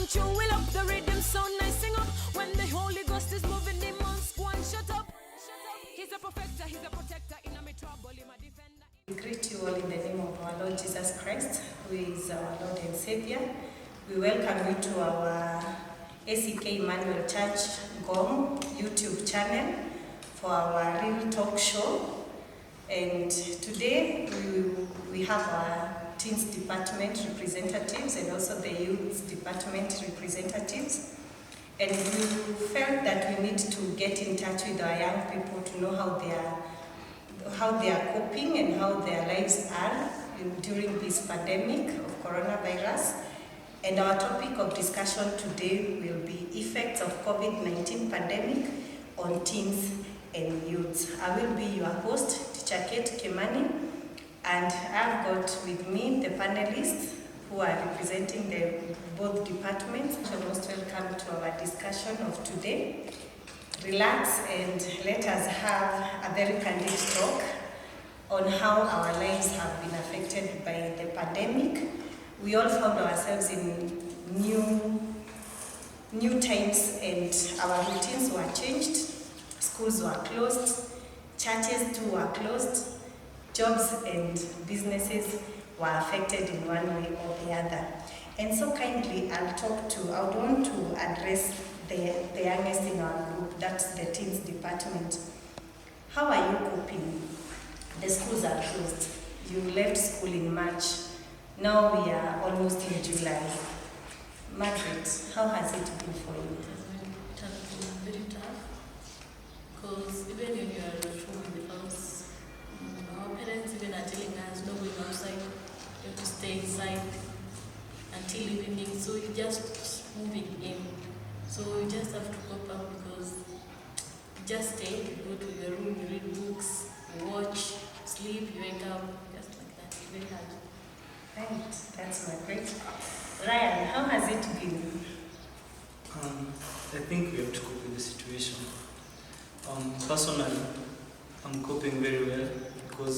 and true. We love the rhythm so nice. Sing up when the Holy Ghost is moving. The months go and shut up. He's a perfecter, he's a protector. In a trouble, he's a defender. We greet you all in the name of our Lord Jesus Christ, who is our Lord and Savior. We welcome you to our Kate Church GOM YouTube channel for our Real Talk Show. And today we have our Teens Department representatives and also the Youth Department representatives. And we felt that we need to get in touch with our young people to know how they are coping and how their lives are during this pandemic of coronavirus. And our topic of discussion today will be effects of COVID-19 pandemic on teens and youths. I will be your host, Teacher Kate Kimani, and I've got with me the panelists who are representing both departments. You're most welcome to our discussion of today. Relax and let us have a very candid talk on how our lives have been affected by the pandemic. We all found ourselves in new times, and our routines were changed. Schools were closed, churches too were closed, jobs and businesses were affected in one way or the other. And so kindly I would want to address the youngest in our group, that's the Teens Department. How are you coping? The schools are closed. You left school in March. Now we are almost in July. Margaret, how has it been for you? It has been very tough, because even when you are at home in the house, our parents even are telling us no going outside, you have to stay inside until evening, so you're just moving in. So you just have to cope up, because you just stay, you go to your room, you read books, you watch, sleep, you wake up, just like that. It's very hard. Right, that's Margaret. Ryan, how has it been? I think we have to cope with the situation. Personally, I'm coping very well because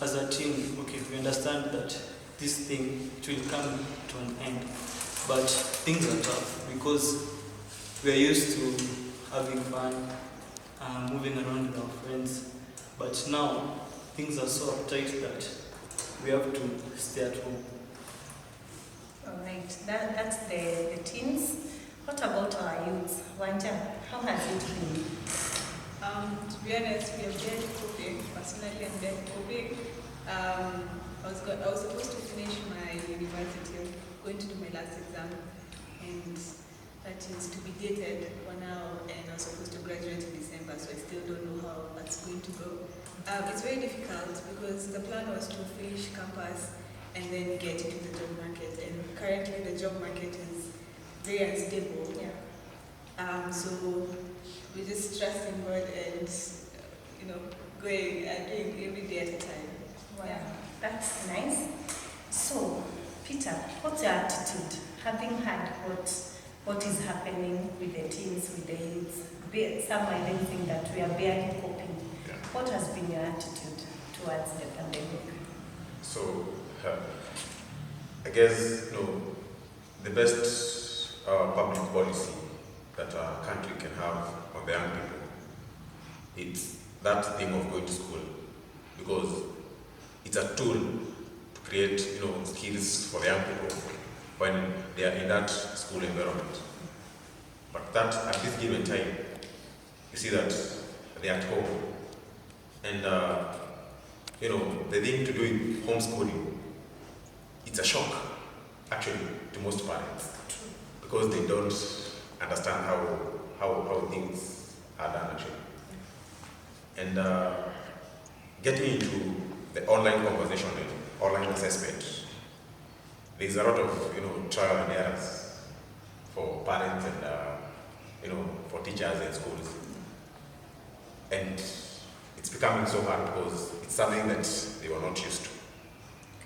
as a team, okay, we understand that this thing it will come to an end, but things are tough because we are used to having fun, moving around with our friends, but now things are so uptight that we have to stay at home. All right, that's the teens. What about our youth? WANJA, how has it been? To be honest, we are very coping. Personally, I'm very coping. I was supposed to finish my university, going to do my last exam, and that is to be dated for now, and I was supposed to graduate in December, so I still don't know how that's going to go. It's very difficult because the plan was to finish campus and then get into the job market, and currently the job market is very unstable. Yeah. So we just trust in God and going and doing every day at a time. Wow, yeah. That's nice. So, Peter, what's your attitude? Having heard what is happening with the teens, with the youths, some might even think that we are barely coping. Yeah. What has been your attitude towards the pandemic? So, I guess the best public policy that a country can have on the young people, it's that thing of going to school, because it's a tool to create skills for the young people when they are in that school environment. But that at this given time, you see that they are at home, and the thing to do with homeschooling, it's a shock actually to most parents, because they don't understand how things are done actually. And getting into the online conversation and online assessment, there's a lot of trial and errors for parents and for teachers and schools, and it's becoming so hard because it's something that they were not used to.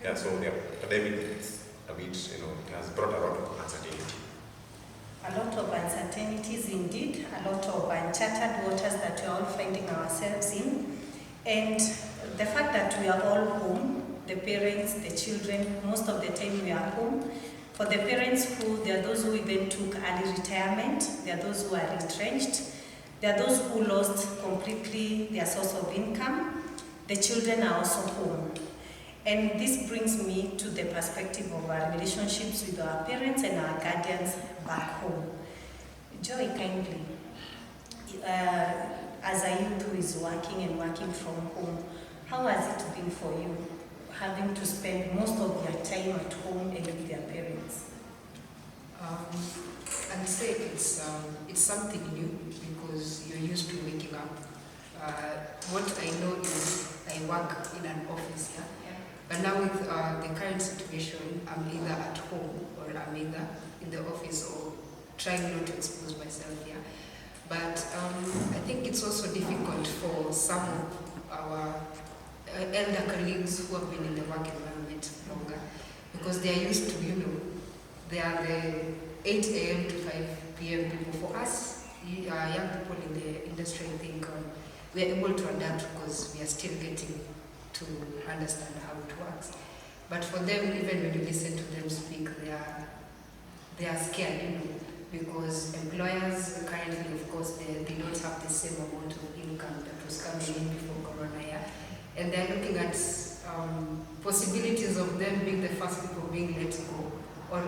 Yeah, so the pandemic is a bit, it has brought a lot of uncertainty. A lot of uncertainties indeed, a lot of uncharted waters that we are all finding ourselves in. And the fact that we are all home, the parents, the children, most of the time we are home, For the parents there are those who even took early retirement, there are those who are entrenched, there are those who lost completely their source of income. The children are also home. And this brings me to the perspective of our relationships with our parents and our guardians back home. Joy, kindly, as a youth who is working and working from home, how has it been for you, having to spend most of your time at home and with your parents? I'd say it's something new because you're used to waking up. What I know is I work in an office, but now with the current situation, I'm either at home or I'm either in the office or trying not to expose myself here. But I think it's also difficult for some of our elder colleagues who have been in the work environment longer because they are used to, they are the 8 a.m. to 5 p.m. people. For us, young people in the industry, I think we are able to adapt because we are still getting to understand how it works. But for them, even when you listen to them speak, they are scared, because employers currently, of course, they don't have the same amount of income that was coming in before Corona, and they're looking at possibilities of them being the first people being let go, or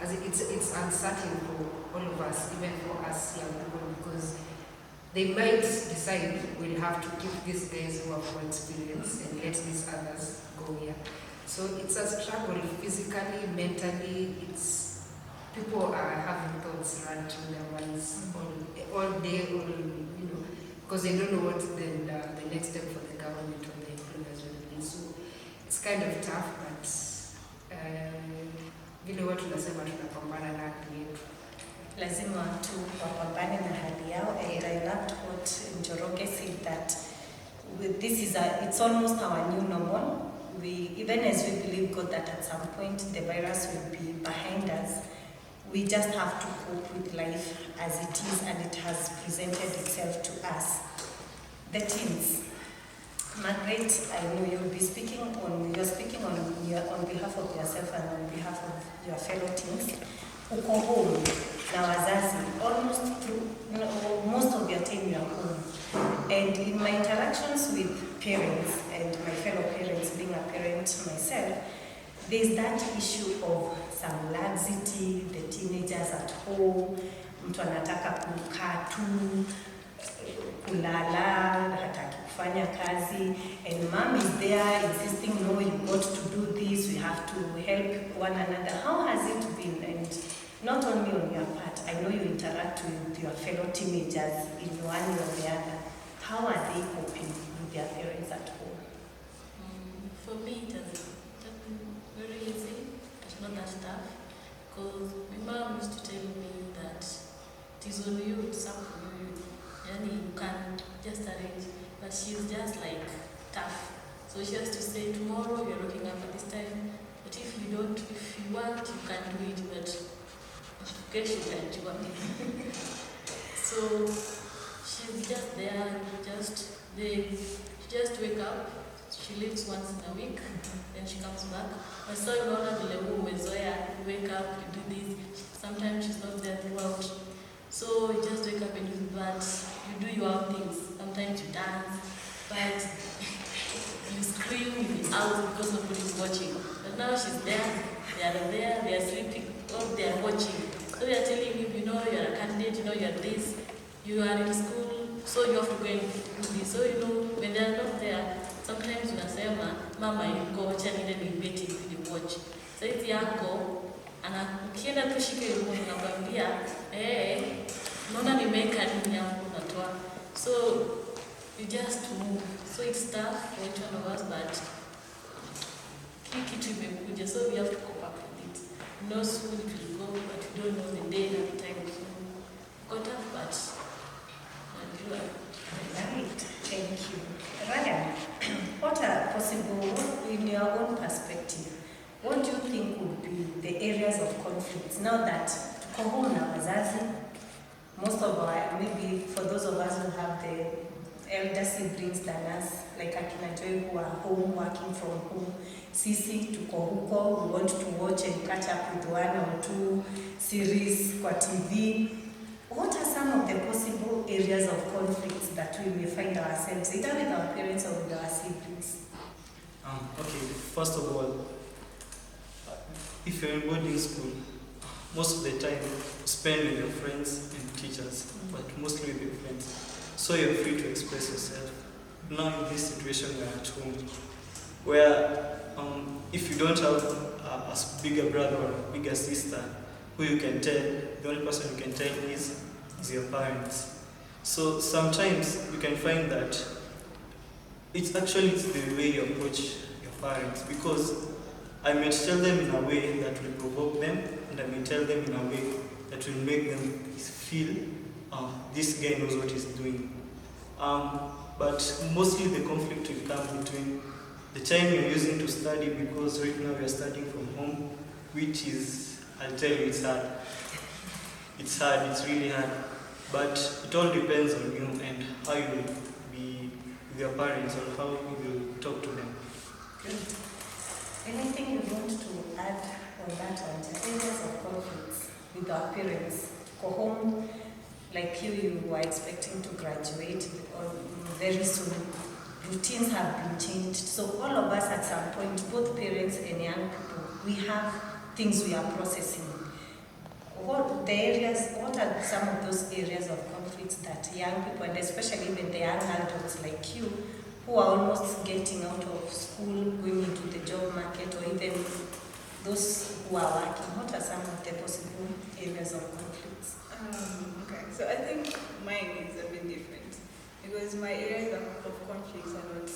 as it's uncertain for all of us, even for us young people, because they might decide we'll have to keep these guys who have more experience and let these others go here. So it's a struggle physically, mentally. People are having thoughts run through their minds all day, because they don't know what the next step for the government or the employers will be. So it's kind of tough, but vile watu nasema tunapambana na hali yetu. Lazima tu wapambane na hali yao, and I loved what Njoroge said, that it's almost our new normal. Even as we believe God that at some point the virus will be behind us, we just have to cope with life as it is, and it has presented itself to us. The teens. Margaret, I know you're speaking on behalf of yourself and on behalf of your fellow teens. Uko home na wazazi, almost most of your time you are home. And in my interactions with parents and my fellow parents, being a parent myself, there's that issue of some laxity, the teenagers at home, mtu anataka kukaa tu, kulala, hataki kufanya kazi, and mom is there insisting, no, you got to do this, we have to help one another. How has it been? And not only on your part, I know you interact with your fellow teenagers in one way or the other. How are they coping with their parents at home? For me, it has been very easy. It's not that tough. Because my mom used to tell me that it is on you, it's up to you. And you can just arrange. But she's just like tough. So she has to say, tomorrow you're looking up at this time. But if you want, you can do it. But you can't do it. So she's just there, she just wake up, she leaves once in a week, then she comes back. My son, you wake up, you do this. Sometimes she's not there throughout. So you just wake up and do that. You do your own things. Sometimes you dance, but you scream, you be out because nobody's watching. But now she's there, they are sleeping, or they are watching. So they are telling you, you're a candidate, you're this, you are in school, so you have to go and do this. So when they are not there, sometimes unasema, mama yuko wacha nile niibeti ili watch. So it's yako, ukienda tu shike yuko unakwambia, naona nimeweka nini yangu natoa. So you just move. So it's tough for each one of us, but kitu imekuja, so we have to cope up with it. No soon it will go, but we don't know the day and the time. So got up, but Right, thank you. Ryan, what are possible, in your own perspective, what do you think would be the areas of conflict now that tuko home na wazazi? Most of our, maybe for those of us who have the elder siblings than us, like akina Joy who are home, working from home. Sisi tuko huko, we want to watch and catch up with 1 or 2 series kwa TV. What are some of the possible areas of conflicts that we may find ourselves, either with our parents or with our siblings? Okay, first of all, if you're in boarding school, most of the time spend with your friends and teachers, but mostly with your friends. So you're free to express yourself. Now in this situation we're at home, where if you don't have a bigger brother or a bigger sister who you can tell, the only person you can tell is your parents. So sometimes you can find that it's the way you approach your parents, because I may tell them in a way that will provoke them, and I may tell them in a way that will make them feel this guy knows what he's doing. But mostly the conflict will come between the time you're using to study, because right now we are studying from home, which is, I'll tell you, it's hard. It's hard, it's really hard. But it all depends on you and how you will be with your parents or how you will talk to them. Good. Anything you want to add on that one? Areas of conflicts with our parents. Go home, like you were expecting to graduate very soon. Routines have been changed. So all of us at some point, both parents and young people, we have things we are processing. What are some of those areas of conflicts that young people, and especially even the young adults like you, who are almost getting out of school, going into the job market, or even those who are working, what are some of the possible areas of conflicts? Okay, so I think mine is a bit different, because my areas of conflicts are not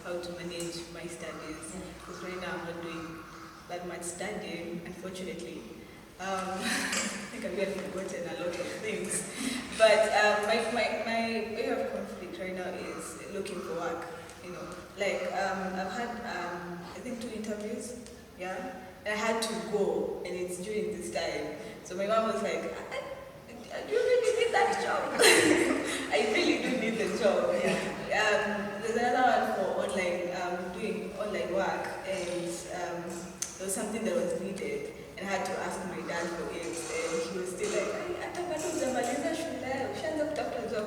how to manage my studies, because right now I'm not doing that much studying, unfortunately. I think I've really forgotten a lot of things. But my area of conflict right now is looking for work. You know, like I've had I think 2 interviews, yeah, and I had to go, and it's during this time. So my mom was like, "Do you really need that job?" I really do need the job. Yeah. There's another one for online, doing online work, and there was something that was needed. And I had to ask my dad for it, and he was still like,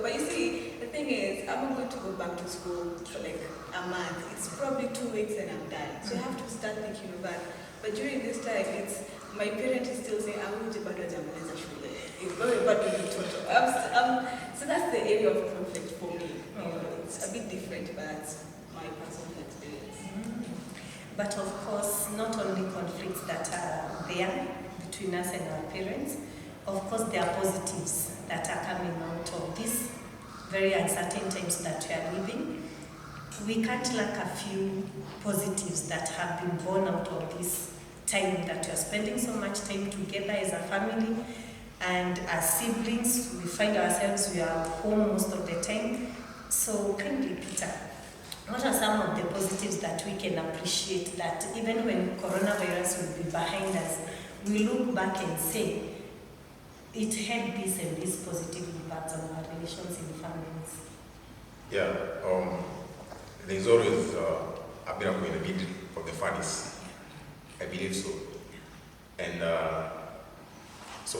but you see, the thing is, I'm going to go back to school for like a month. It's probably 2 weeks and I'm done. So I have to start thinking of that. But during this time, it's my parent is still saying, so that's the area of conflict for me. You know, it's a bit different, but that's my personal experience. But of course, not only conflicts that are there between us and our parents, of course there are positives that are coming out of these very uncertain times that we are living. We can't lack a few positives that have been born out of this time that we are spending so much time together as a family, and as siblings, we find ourselves, we are home most of the time. So kindly, Peter, what are some of the positives that we can appreciate, that even when coronavirus will be behind us, we look back and say, it had this and this positive impacts on our relations in families? Yeah, there's always a miracle in the middle of the furnace. I believe so. And so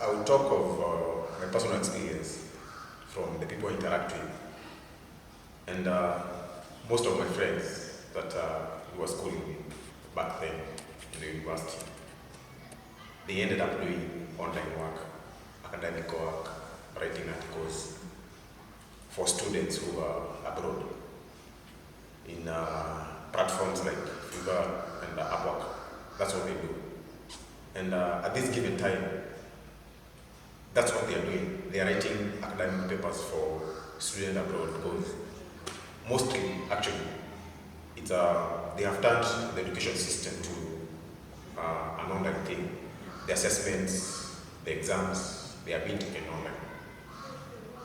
I will talk of my personal experience from the people I interact with. And most of my friends that who were schooling me back then in the university, they ended up doing online work, academic work, writing articles for students who are abroad in platforms like Fiverr and Upwork. That's what they do. And at this given time, that's what they are doing. They are writing academic papers for students abroad, because mostly, actually, it's they have turned the education system to an online thing. The assessments, the exams, they are being taken online.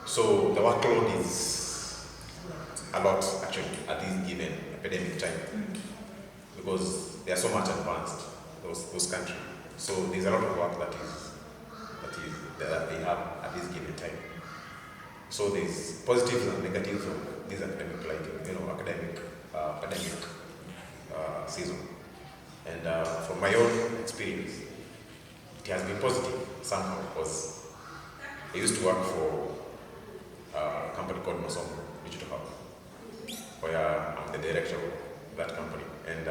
So the workload is a lot, actually, at this given academic time, because they are so much advanced, those countries. So there's a lot of work that they have at this given time. So there's positives and negatives of this academic, academic season. And from my own experience, it has been positive somehow, because I used to work for a company called Masomo Digital Hub, where I'm the director of that company. And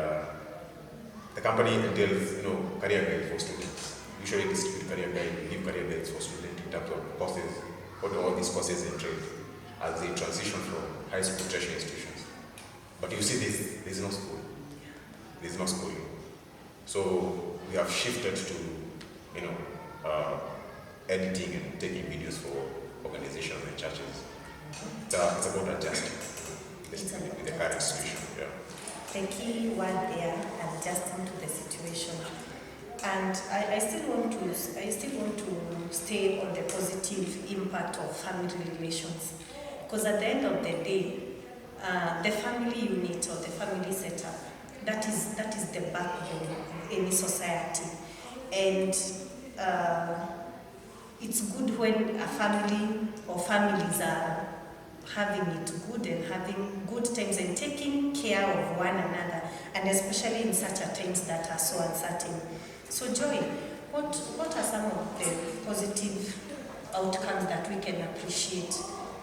the company entails, career guide for students. Usually distribute career guide, give career guides for students in terms of courses, what do all these courses entail as they transition from high school tertiary institutions. But you see there's no school. There's no schooling. So we have shifted to, editing and taking videos for organizations and churches. It's about adjusting with the current situation. Yeah. The key word there, adjusting to the situation. And I still want to stay on the positive impact of family relations, because at the end of the day, the family unit or the family setup, that is the backbone of any society. And it's good when a family or families are having it good and having good times and taking care of one another, and especially in such a times that are so uncertain. So Joy, what are some of the positive outcomes that we can appreciate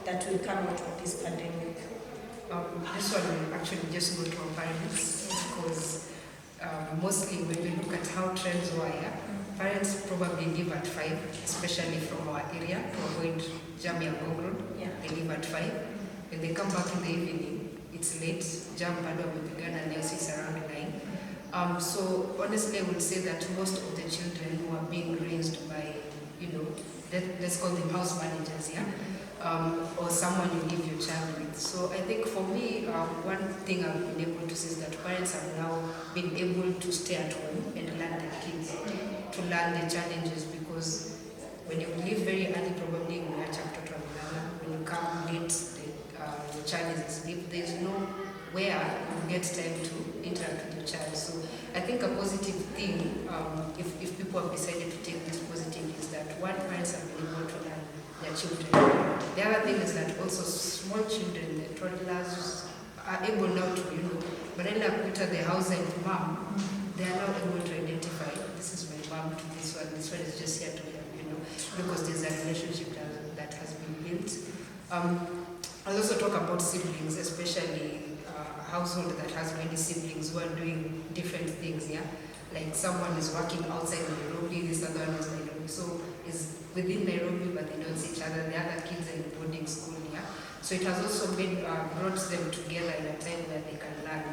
that will come out of this pandemic? This one will actually just go to our parents, because mostly when we look at how trends were, parents probably leave at 5, especially from our area, to avoid jamming and road. Yeah. They leave at 5. When they come back in the evening, it's late. Jam bado began and it's around 9. So honestly, I would say that most of the children who are being raised by, let's call them house managers, or someone you leave your child with. So I think for me, one thing I've been able to see is that parents have now been able to stay at home and learn their kids, to learn the challenges, because when you leave very early, probably in your chapter, when you come late, your child is asleep, there's no where you get time to interact with your child. So I think a positive thing, if people have decided to take this positive, is that one, parents have been able to learn their children. The other thing is that also small children, the toddlers, are able now to, badala ya kuita the house and mom, they are now able to identify, this is my mom to this one is just here to help, because there's a relationship that has been built. I'll also talk about siblings, especially a household that has many siblings who are doing different things, Like someone is working outside Nairobi, this other one is Nairobi. So is within Nairobi, but they don't see each other. The other kids are in boarding school, So it has also brought them together in a time where they can learn,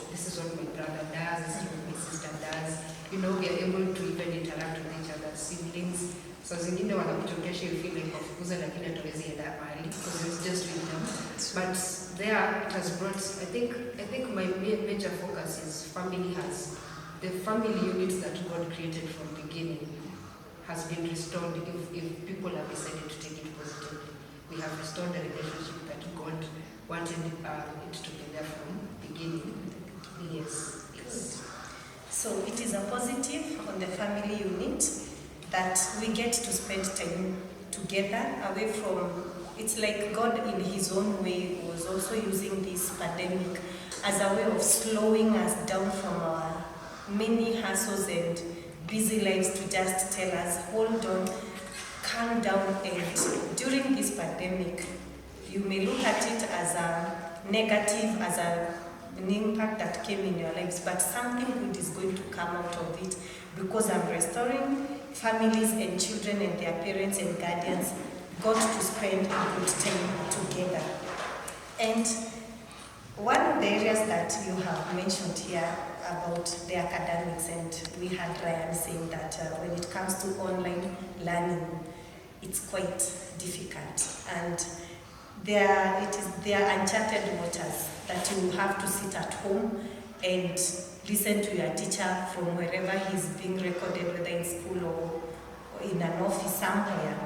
this is what my brother does, this is what my sister does. We are able to even interact with each other, siblings. So zingine wanakutokesha you feel like wafukuza lakini hatuwezi enda mahali because it's just with them. But there it has brought, I think my major focus is the family units that God created from the beginning has been restored if people have decided to take it positively. We have restored the relationship that God wanted it to be there from the beginning. Yes. So it is a positive on the family unit that we get to spend time together away from, it's like God in his own way was also using this pandemic as a way of slowing us down from our many hassles and busy lives to just tell us, hold on, calm down. And during this pandemic, you may look at it as a negative, as an impact that came in your lives, but something good is going to come out of it, because I'm restoring families and children and their parents and guardians got to spend a good time together. And one of the areas that you have mentioned here about the academics, and we had Ryan saying that when it comes to online learning, it's quite difficult, and there are uncharted waters that you have to sit at home and listen to your teacher from wherever he's being recorded, whether in school or in an office somewhere.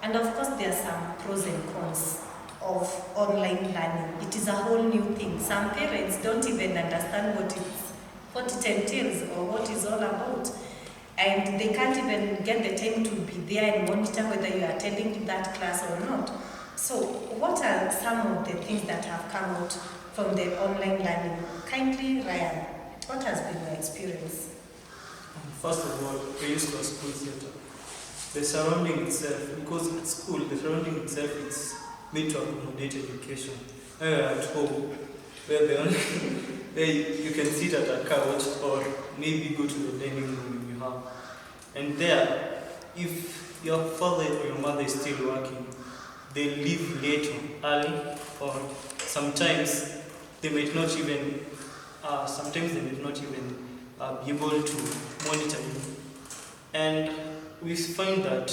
And of course, there are some pros and cons of online learning. It is a whole new thing. Some parents don't even understand what it entails or what it's all about. And they can't even get the time to be there and monitor whether you are attending that class or not. So what are some of the things that have come out from the online learning? Kindly, Ryan, what has been your experience? First of all, we used to a school setup. The surrounding itself, because at school, the surrounding itself is made to accommodate education. At home, where the only where you can sit at a couch or maybe go to the dining room if you have. And there, if your father or your mother is still working, they leave late or early, or sometimes they might not even be able to monitor you. And we find that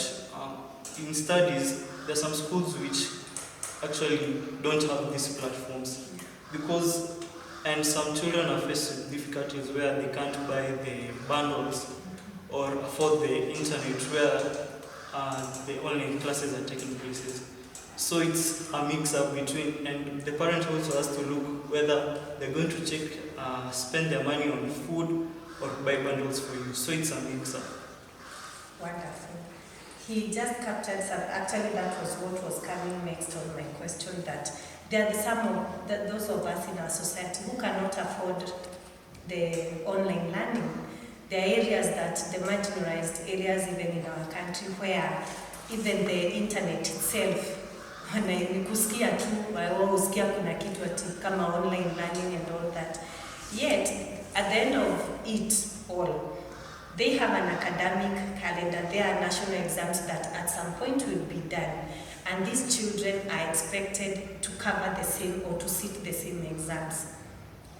in studies, there are some schools which actually don't have these platforms and some children are faced with difficulties where they can't buy the bundles or afford the internet where the online classes are taking place. So it's a mix-up between, and the parent also has to look whether they're going to spend their money on food or buy bundles for you. So it's a mix-up. Wonderful. He just captured some, actually that was what was coming next on my question, that there are some of those of us in our society who cannot afford the online learning. There are areas the marginalized areas even in our country where even the internet itself, nikusikia tu, usikia kuna kitu ati kama online learning and all that. Yet, at the end of it all, they have an academic calendar. There are national exams that at some point will be done. And these children are expected to cover the same or to sit the same exams.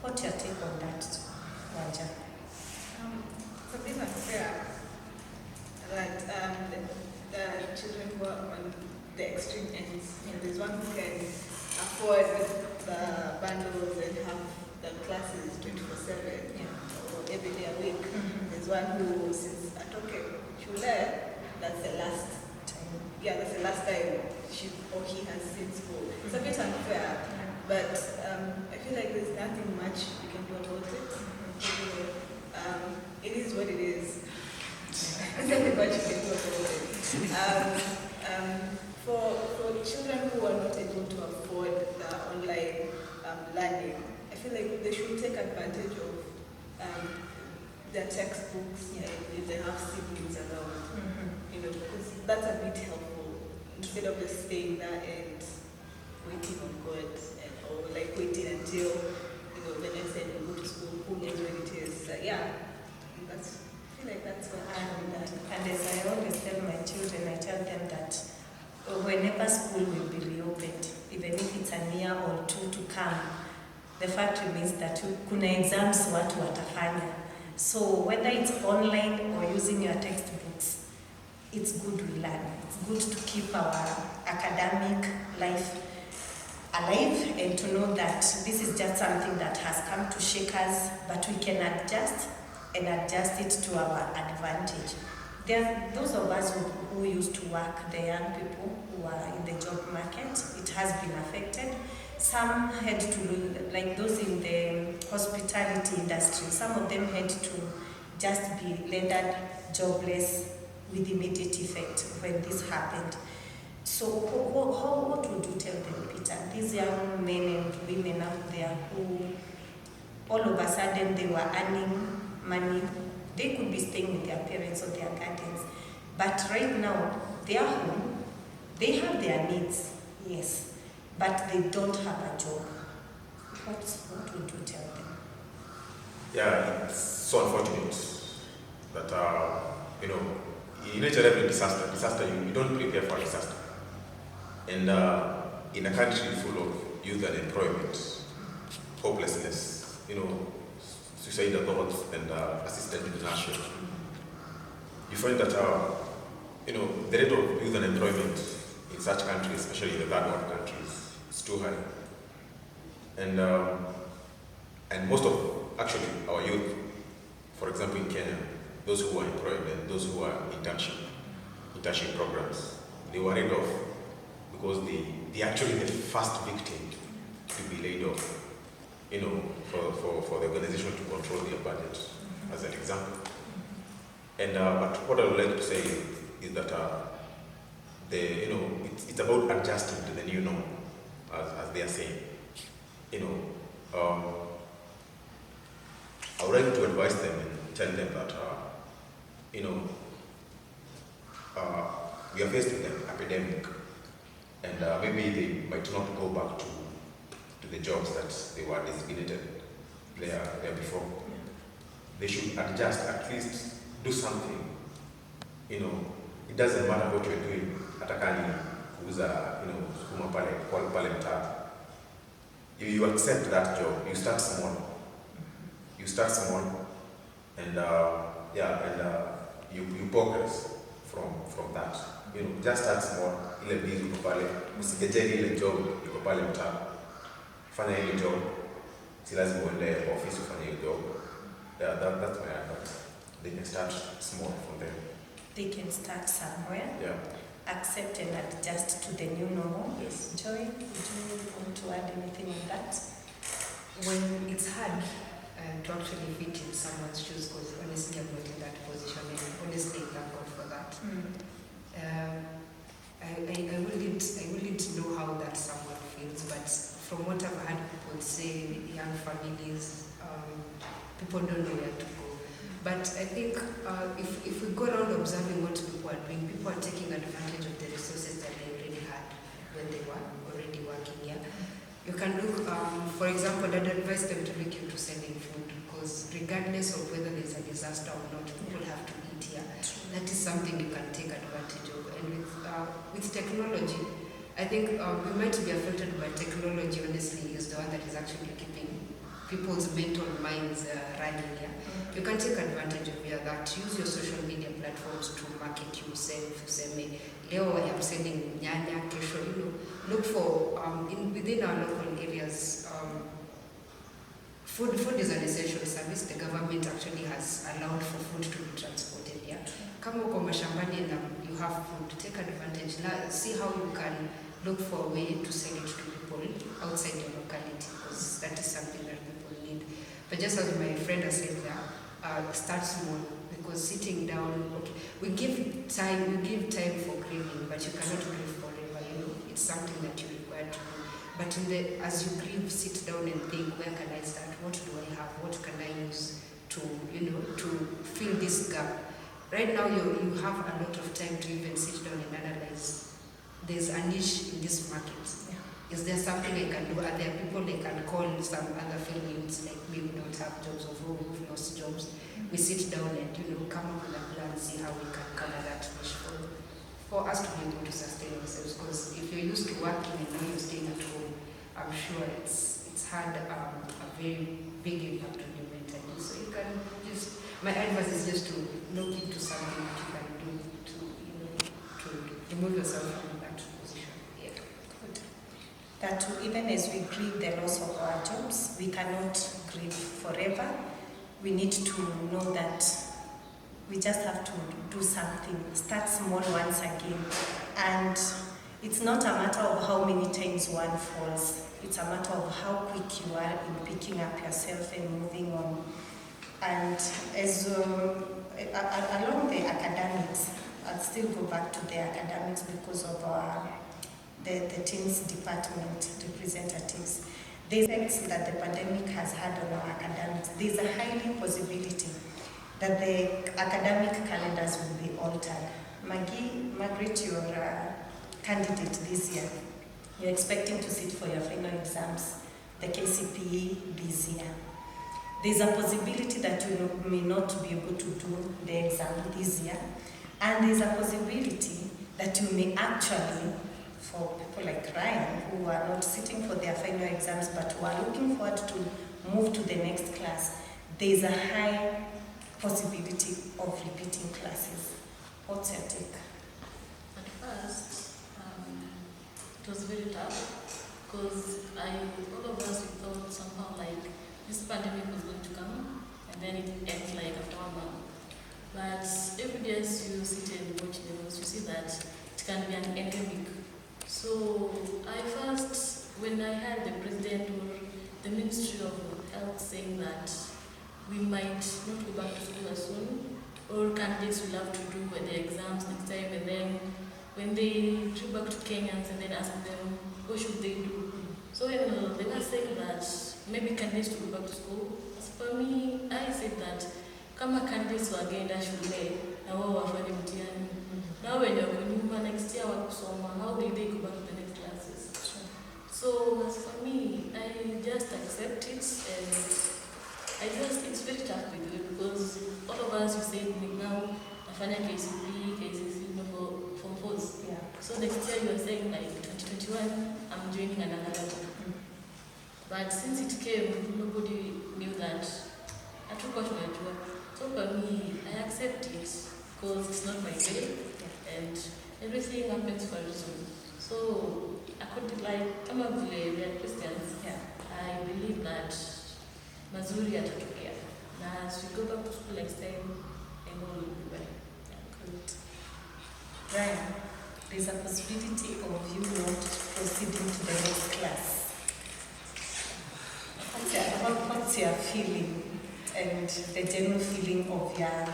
What's your take on that, Wanja? It's a bit unfair that the children who are on the extreme ends, there's one who can afford the bundles and have the classes 24/7 or every day a week. There's one who, since atoke shule, that's the last time. Yeah, that's the last time she or he has seen school. It's a bit unfair, but I feel like there's nothing much we can do about it. It is what it is. There's nothing much we can do about it. For children who are not able to afford the online learning, I feel like they should take advantage of their textbooks if they have siblings around, because that's a bit helpful instead of just staying there and waiting on God or like waiting until the next time you go to school, who knows when it is. I feel like that's what I have. And as I always tell my children, I tell them that whenever school will be reopened, even if it's a year or two to come, the fact remains that kuna exams watu watafanya. So whether it's online or using your textbooks, it's good we learn. It's good to keep our academic life alive and to know that this is just something that has come to shake us, but we can adjust and adjust it to our advantage. There are those of us who used to work, the young people who are in the job market, it has been affected. Some had to, like those in the hospitality industry, some of them had to just be rendered jobless with immediate effect when this happened. So what would you tell them, Peter? These young men and women out there who all of a sudden they were earning money, they could be staying with their parents or their guardians, but right now they're home, they have their needs, yes, but they don't have a job. What would you tell them? Yeah, it's so unfortunate that in nature every disaster you don't prepare for disaster, and in a country full of youth unemployment, hopelessness, suicidal thoughts and assisted international, you find that the rate of youth unemployment in such countries, especially the third world countries, is too high. And most of our youth, for example in Kenya, those who are employed and those who are internship programs, they were laid off because they actually the first victim to be laid off, for the organization to control their budget, as an example. And but what I would like to say is that it's about adjusting to the new norm, as they are saying. I would like to advise them and tell them that, we are faced with an epidemic, and maybe they might not go back to the jobs that they were designated there before. They should adjust, at least do something. It doesn't matter what you're doing. Hata kani kuuza, sukuma pale mtaa. You accept that job. You start small. And you progress from that. Just start small. Ile bizi uko pale, usikejeli ile job iko pale mtaa. Fanya ile job. Si lazima uende office ufanye ile job. Yeah, that's my advice. They can start small from there. They can start somewhere. Yeah. Accept and adjust to the new normal. Yes. Joy, would you want to add anything on that? When it's hard to actually fit in someone's shoes, because honestly I'm not in that position, and honestly thank God for that. I wouldn't know how that someone feels, but from what I've heard people say, young families, people don't know where to go. But I think if we go around observing what people are doing, people are taking advantage of the resources that they already had when they were already working here. You can look, for example, I'd advise them to look into sending food, because regardless of whether there's a disaster or not, people have to eat here. That is something you can take advantage of. And with technology, I think we might be affected by technology, honestly, is the one that is actually keeping people's mental minds running here. You can take advantage of that. Use your social media platforms to market yourself. Leo I am selling nyanya, kesho, look for, within our local areas, food is an essential service. The government actually has allowed for food to be transported here. Kama uko mashambani and you have food, take advantage. See how you can look for a way to sell it to people outside your locality, because that is something that people need. But just as my friend has said there, start small, because sitting down, we give time for grieving, but you cannot grieve forever. It's something that you require to do. But as you grieve, sit down and think, where can I start? What do I have? What can I use to fill this gap? Right now, you have a lot of time to even sit down and analyze. There's a niche in this market. Yeah. Is there something I can do? Are there people I can call, some other field units like me who don't have jobs or who've lost jobs? We sit down and come up with a plan, see how we can cover that niche for us to be able to sustain ourselves. Because if you're used to working and now you're staying at home, I'm sure it's had a very big impact on your mental. So you can just, my advice is just to look into something that you can do to remove yourself from that position. Yeah. Good. That even as we grieve the loss of our jobs, we cannot grieve forever. We need to know that we just have to do something, start small once again. And it's not a matter of how many times one falls. It's a matter of how quick you are in picking up yourself and moving on. And as along the academics, I'll still go back to the academics because of the teens department representatives. The effects that the pandemic has had on our academics, there's a high possibility that the academic calendars will be altered. Margaret, you're a candidate this year. You're expecting to sit for your final exams, the KCPE this year. There's a possibility that you may not be able to do the exam this year, and there's a possibility that you may actually, for people like Ryan, who are not sitting for their final exams but who are looking forward to move to the next class, there's a high possibility of repeating classes. What's your take? At first, it was very tough because all of us we thought somehow like this pandemic was going to come and then it ends like after 1 month. But every day as you sit and watch the news, you see that it can be an endemic. So when I heard the president or the Ministry of Health saying that we might not go back to school as soon, or candidates will have to do the exams next time, and then when they drew back to Kenyans and then asked them, what should they do? So they were saying that maybe candidates to go back to school. As for me, I said that kama candidates wageenda shule na wao wafanye mtihani. Now when you're going next year wakusoma, how will they go back to the next classes? So as for me, I just accept it, and it's very tough with it because all of us, you say now, nafanya KCP, KCC, for fours. Yeah. So next year you are saying like 2021, I'm joining another level. But since it came, nobody knew that. I took what I do. So for me, I accept it because it's not my way, and everything happens for a reason. So I could like, I'm a we are Christians. Yeah. I believe that mazuri yatatokea. Na as we go back to school next time, I know we'll be well. Good. Ryan, there's a possibility of you not proceeding to the next class. What's your feeling and the general feeling of your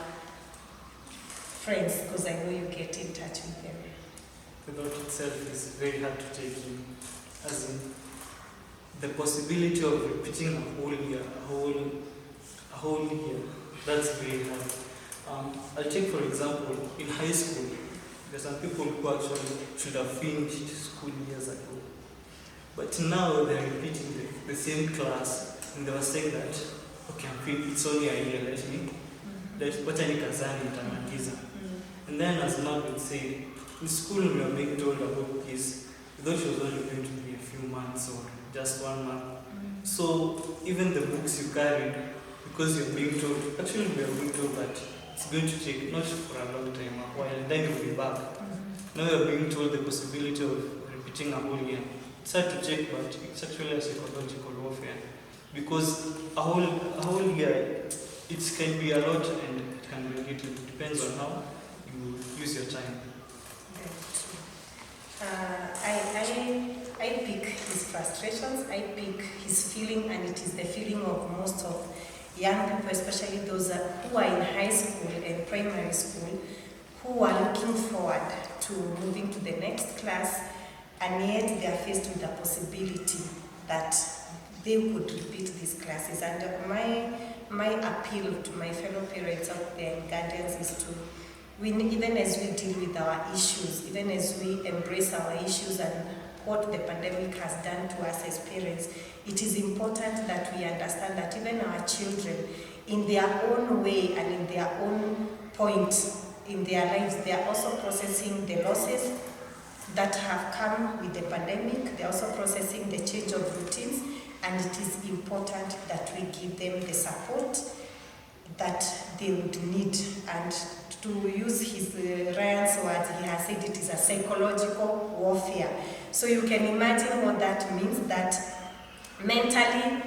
friends? Because I know you get in touch with them. The thought itself is very hard to take in, as in the possibility of repeating a whole year, that's very hard. I'll take for example, in high school, there's some people who actually should have finished school years ago. But now they're repeating the same class, and they were saying that, okay, it's only a year, wacha nikazani nitamaliza. And then as Margaret said, in school we were being told about this, we thought it was only going to be a few months or just 1 month. So even the books you carried, because you're being told, actually we are being told that it's going to take not for a long time, a while, and then you'll be back. Now you're being told the possibility of repeating a whole year. It's hard to check, but it's actually a psychological warfare. Because a whole year, it can be a lot and it can be little. It depends on how you use your time. I pick his frustrations, I pick his feeling, and it is the feeling of most of young people, especially those who are in high school and primary school, who are looking forward to moving to the next class, and yet they are faced with the possibility that they could repeat these classes. And my appeal to my fellow parents out there and guardians is to, even as we deal with our issues, even as we embrace our issues and what the pandemic has done to us as parents, it is important that we understand that even our children, in their own way and in their own point in their lives, they are also processing the losses that have come with the pandemic. They are also processing the change of routines, and it is important that we give them the support that they would need. And to use his Ryan's words, he has said it is a psychological warfare. So you can imagine what that means, that mentally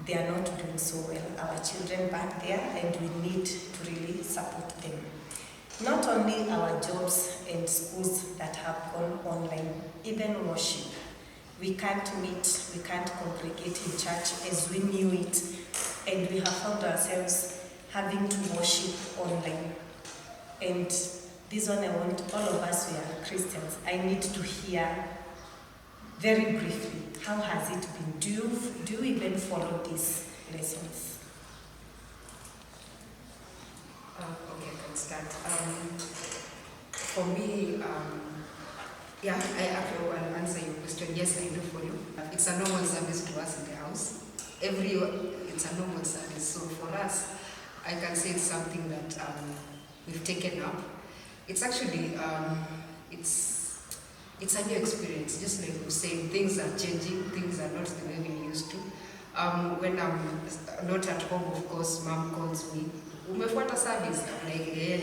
they are not doing so well, our children back there, and we need to really support them. Not only our jobs and schools that have gone online, even worship. We can't meet, we can't congregate in church as we knew it, and we have found ourselves having to worship online. And this one I want, all of us, we are Christians, I need to hear very briefly, how has it been? Do you even follow these lessons? Okay, I can start. For me, yeah, I actually want to answer your question. Yes, I do follow. It's a normal service to us in the house. It's a normal service. So for us, I can say it's something that we've taken up. It's actually, it's a new experience. Just like we say, things are changing, things are not the way we used to. When I'm not at home, of course, mom calls me, umefuata service? I'm like, yeah, I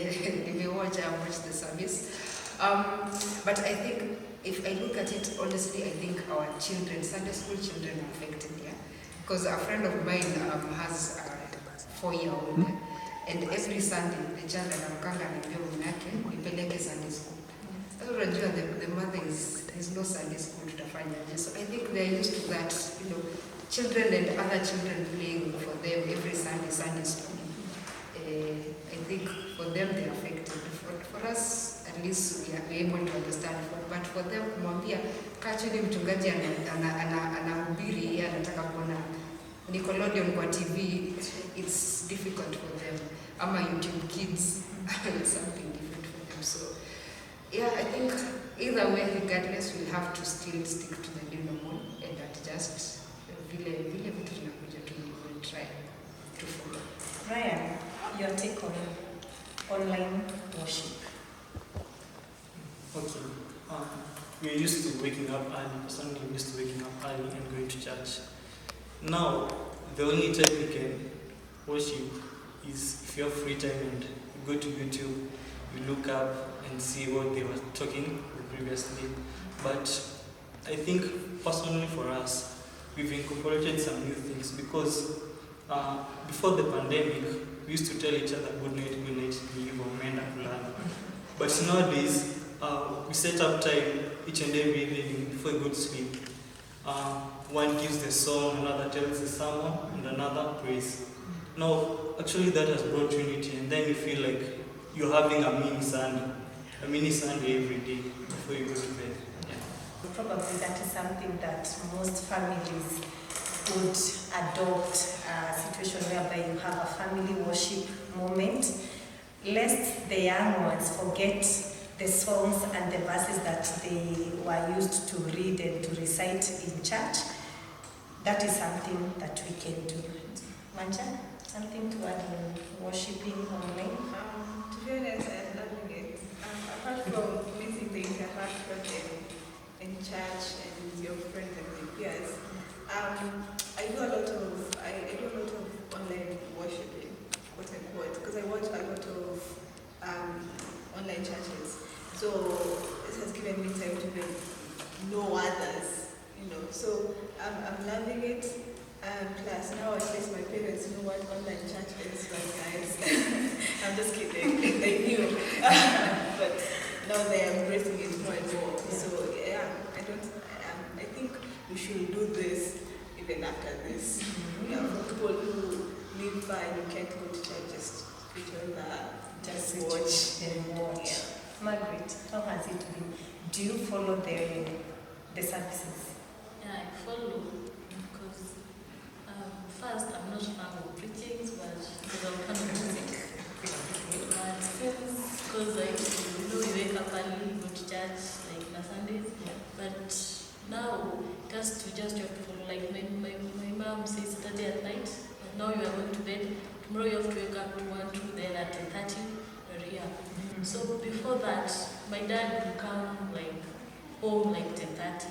watch the service. But I think, if I look at it honestly, I think our children, Sunday school children, are affected, yeah? Because a friend of mine has a 4-year-old, and every Sunday, the child anamkanga anaambia mume yake, nipeleke Sunday school. Sasa unajua the mother there's no Sunday school tutafanya. So I think they're used to that, you know, children and other children playing for them every Sunday school. I think for them they're affected. For us, at least we are able to understand for them kumwambia actually mchungaji anahubiri yeye anataka kuona Nickelodeon kwa TV, it's difficult for them. Ama YouTube Kids, it's something different for them. So yeah, I think either way, regardless, we'll have to still stick to the new normal and adjust. Vile vitu tunakuja tu will try to follow. Ryan, your take on online worship? Okay. We're used to waking up early. Personally, we're used to waking up early and going to church. Now, the only time we can worship is if you have free time and you go to YouTube, you look up and see what they were talking previously. But I think personally for us, we've incorporated some new things because before the pandemic, we used to tell each other good night, leave, or menda kulala. But nowadays, we set up time each and every evening before we go to sleep. One gives the song, another tells the sermon, and another prays. Now, actually that has brought unity, and then you feel like you're having a mini Sunday every day before you go to bed. Yeah. Probably that is something that most families would adopt, a situation whereby you have a family worship moment, lest the young ones forget the songs and the verses that they were used to read and to recite in church. That is something that we can do. Wanja, something to add on worshiping online? To be honest, I'm loving it. Apart from missing the interaction in church and with your friends and with peers, I do a lot of online worshiping, quote unquote, because I watch a lot of online churches. So this has given me time to even know others, you know. So I'm loving it. Plus now at least my parents know what online church is, right, guys? I'm just kidding. They knew, but now they are embracing it more and more. Yeah. So yeah, I think we should do this even after this. Yeah, for people who live by and you can't go to church, just switch on just watch and watch. Yeah. Margaret, how has it been? Do you follow the services? Yeah, I follow because first I'm not a fan of preachings, but because I'm fan of music. But since, because I used to, you wake up early, go to church, like on Sundays, but now just you have to follow, like my mom says Saturday at night, and now you are going to bed, tomorrow you have to wake up to 1, 2, then at 10:30, you're here. So before that, my dad would come like home like 10:30.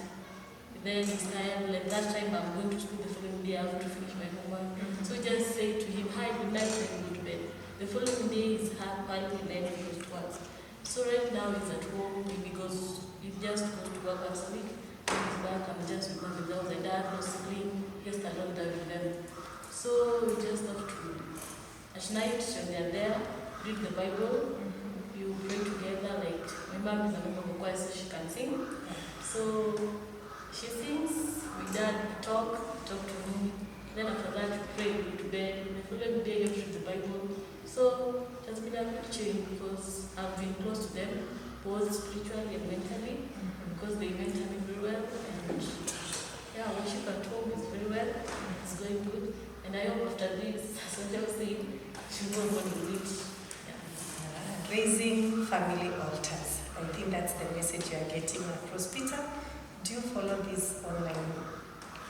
Then he's tired, like that time I'm going to school the following day, I have to finish my homework. So just say to him, hi, good night, and go to bed. The following day is half early, and then he goes to work. So right now he's at home, he just goes to work once a week. When he's back, I'm just with my girls, my dad, no sibling, just alone time with them. So we just have to, at night when they're there, read the Bible. You pray together, like my mom is a member of the choir, so she can sing. So she sings, my dad talk to me. Then after that, we pray, we go to bed. The following day, you read the Bible. So it has been a good change because I've been close to them, both spiritually and mentally, because they mentor me very well. And yeah, worship at home is very well. It's going good. And I hope after this, as I was saying, she'll go on to reach. Raising family altars. I think that's the message you are getting across. Peter, do you follow these online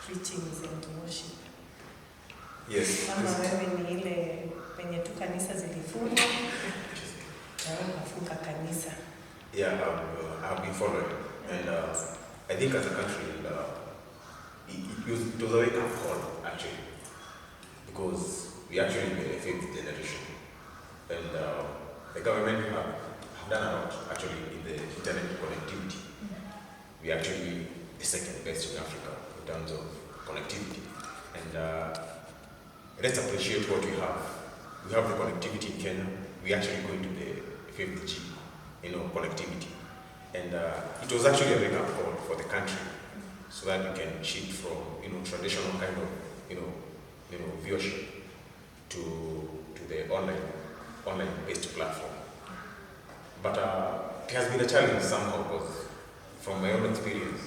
preachings and worship? Yes. Kama wewe ni ile penye tu kanisa zilifungwa, na ukafunga kanisa. Yeah, I've been following, and I think as a country, it was a wake-up call actually, because we actually were a fifth generation, and the government have done a lot actually in the internet connectivity. We actually the second best in Africa in terms of connectivity, and let's appreciate what we have. We have the connectivity in Kenya. We actually go into the 5G, connectivity, and it was actually a wake-up call for the country, so that we can shift from traditional kind of viewership to the online based platform. But it has been a challenge somehow, because from my own experience,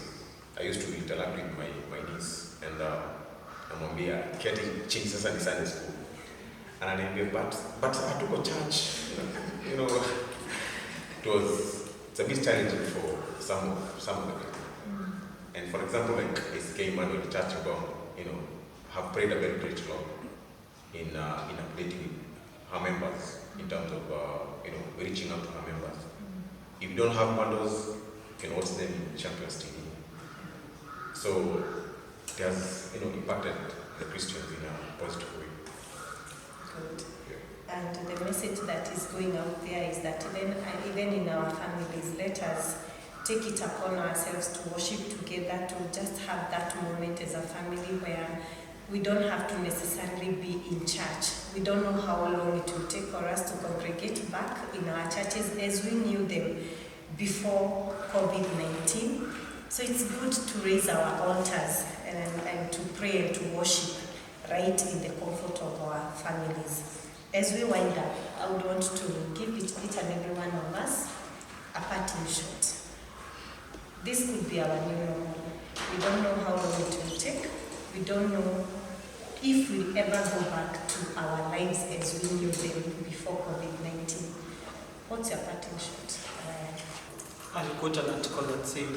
I used to interact with my niece and namwambia Kate chini sasa ni Sunday school. And ananiambia but hatuko church. You know, it's a bit challenging for some of the people. And for example, like AKINYI Church of God, you know, have played a very great role in updating her members in terms of you know, reaching out to her members. If you don't have bundles, you can watch them in Champions TV. So it has, you know, impacted the Christians in a positive way. Good. And the message that is going out there is that even in our families, let us take it upon ourselves to worship together, to just have that moment as a family where we don't have to necessarily be in church. We don't know how long it will take for us to congregate back in our churches as we knew them before COVID-19. So it's good to raise our altars and to pray and to worship right in the comfort of our families. As we wind up, I would want to give each and every one of us a parting shot. This could be our new normal. We don't know how long it will take. We don't know if we'll ever go back to our lives as we knew them before COVID-19. What's your parting shot? I quote an article that said,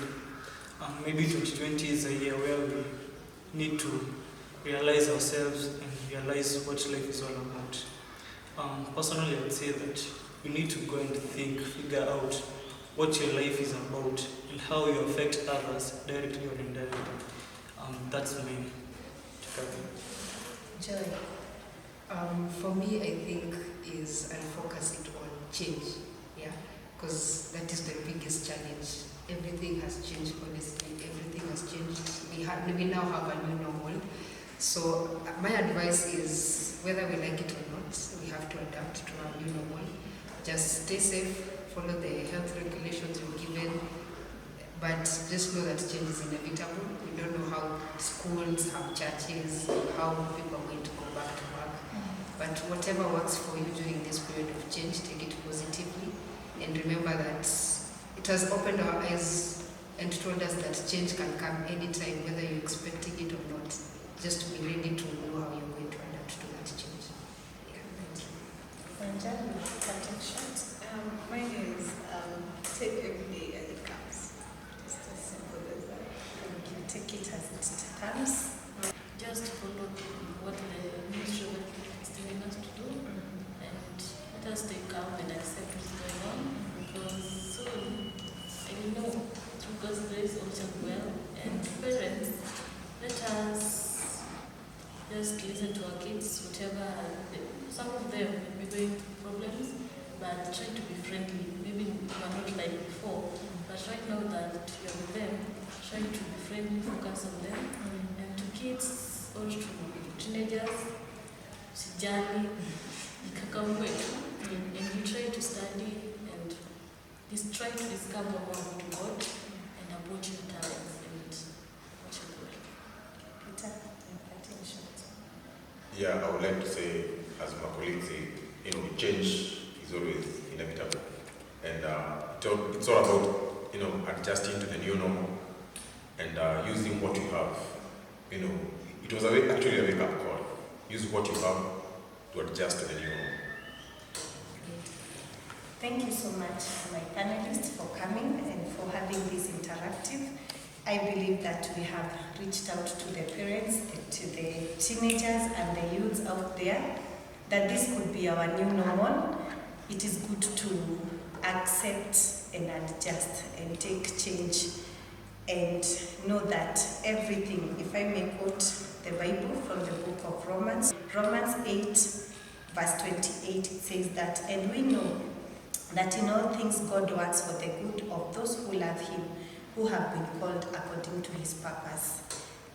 maybe 2020 is a year where we need to realize ourselves and realize what life is all about. Personally, I would say that you need to go and figure out what your life is about and how you affect others directly or indirectly. That's my takeaway. Joy. For me, I think is focusing on change, yeah, because that is the biggest challenge. Everything has changed, honestly. Everything has changed. We now have a new normal. So my advice is, whether we like it or not, we have to adapt to our new normal. Just stay safe, follow the health regulations we're given, but just know that change is inevitable. We don't know how schools, how churches, how people are going to go back to work. But whatever works for you during this period of change, take it positively. And remember that it has opened our eyes and told us that change can come anytime, whether you're expecting it or not. Just be ready to know how you're going to adapt to that change. Yeah, thank you. WANJA, parting shot. Mine is take every day as it comes. Just as simple as that. Thank you. Take it as it comes. Just follow what the ministry of education is telling us to do, and let us take calm and accept what's going on, because soon I know through God's grace all shall be well. And parents, let us just listen to our kids, whatever. Some of them may be going through problems, but try to be friendly. Maybe you are not like before, but right now that you are with them, try to be friendly, focus on them. And to kids or to teenagers, sijali, ikakamwe tu, and you try to study and try to discover more about God and about your talents and what you do. Peter, your parting shot. Yeah, I would like to say, as my colleague said, you know, change is always inevitable, and it's all about, you know, adjusting to the new normal and using what you have. You know, it was actually a wake-up call. Use what you have to adjust to the new normal. Thank you so much, my panelists, for coming and for having this interactive. I believe that we have reached out to the parents, to the teenagers and the youths out there, that this could be our new normal. It is good to accept and adjust and take change and know that everything, if I may quote the Bible from the book of Romans 8 verse 28, it says that, and we know that in all things God works for the good of those who love him, who have been called according to his purpose.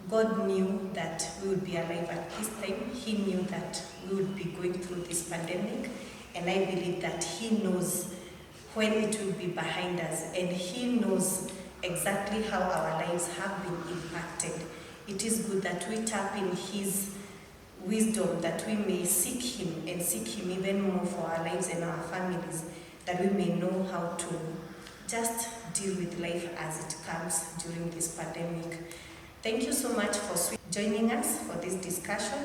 God knew that we would be alive at this time. He knew that we would be going through this pandemic, and I believe that he knows when it will be behind us, and he knows exactly how our lives have been impacted. It is good that we tap in his wisdom, that we may seek him and seek him even more for our lives and our families, that we may know how to just deal with life as it comes during this pandemic. Thank you so much for joining us for this discussion.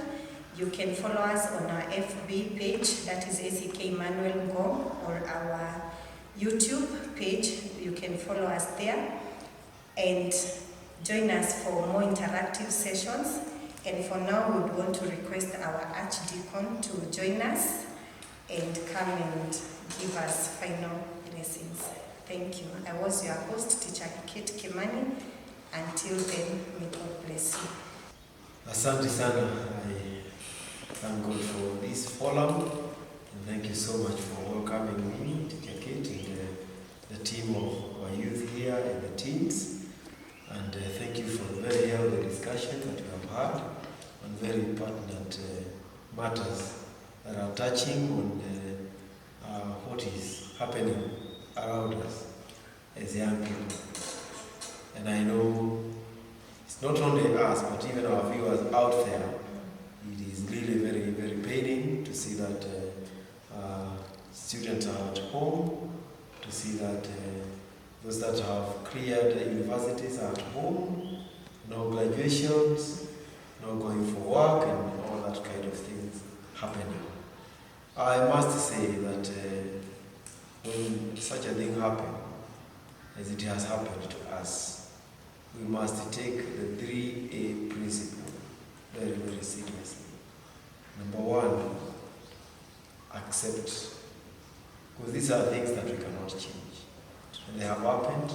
You can follow us on our FB page, that is ACK Emmanuel Ngong, or our YouTube page. You can follow us there and join us for more interactive sessions. And for now, we would want to request our Archdeacon to join us and come and give us final blessings. Thank you. I was your host, Teacher Kate Kimani. Until then, may God bless you. Asante sana. I thank God for this forum, and thank you so much for welcoming me, Teacher Kate, and the team of our youth here and the teens. And thank you for the very healthy discussion that we have had on very pertinent matters that are touching on what is happening around us as young people. And I know it's not only us, but even our viewers out there. It is really very, very paining to see that students are at home, to see that those that have cleared universities are at home, no graduations, no going for work, and all that kind of things happening. I must say that when such a thing happens, as it has happened to us, we must take the 3A principle very, very seriously. Number one, accept. Because these are things that we cannot change. When they have happened,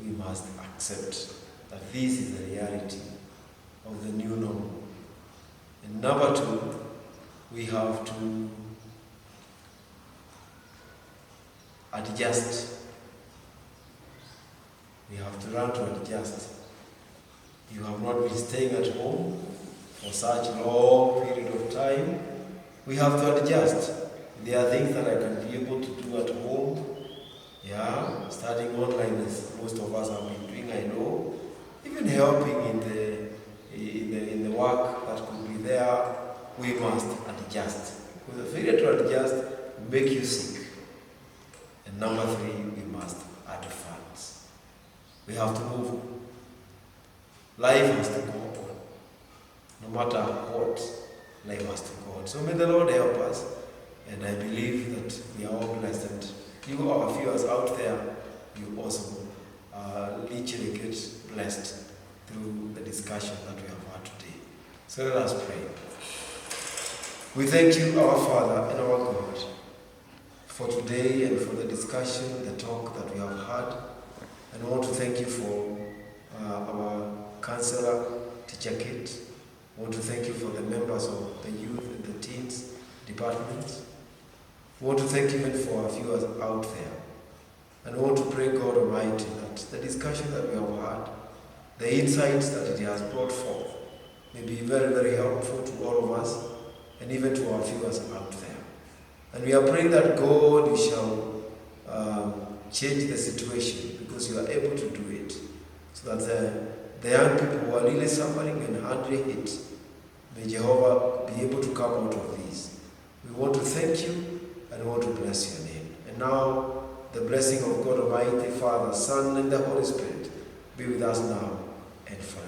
we must accept that this is the reality of the new normal. And number two, we have to adjust. We have to learn to adjust. You have not been staying at home for such a long period of time. We have to adjust. There are things that I can be able to do at home. Yeah, starting online as most of us have been doing, I know. Even helping in the work that could be there, we must adjust. Because the failure to adjust will make you sick. And number three, we must add funds. We have to move on. Life has to go on. No matter what, life has to go on. So may the Lord help us. And I believe that we are all blessed. And you, our viewers out there, you also literally get blessed through the discussion that we have had today. So let us pray. We thank you, our Father and our God, for today and for the discussion, the talk that we have had. And I want to thank you for our counselor, Teacher Kate. I want to thank you for the members of the youth and the teens departments. I want to thank you even for our viewers out there. And I want to pray, God Almighty, that the discussion that we have had, the insights that it has brought forth, may be very, very helpful to all of us and even to our viewers out there. And we are praying that, God, you shall change the situation, because you are able to do it, so that the young people who are really suffering and handling it, may Jehovah be able to come out of this. We want to thank you and we want to bless your name. And now, the blessing of God Almighty, Father, Son, and the Holy Spirit be with us now and forever.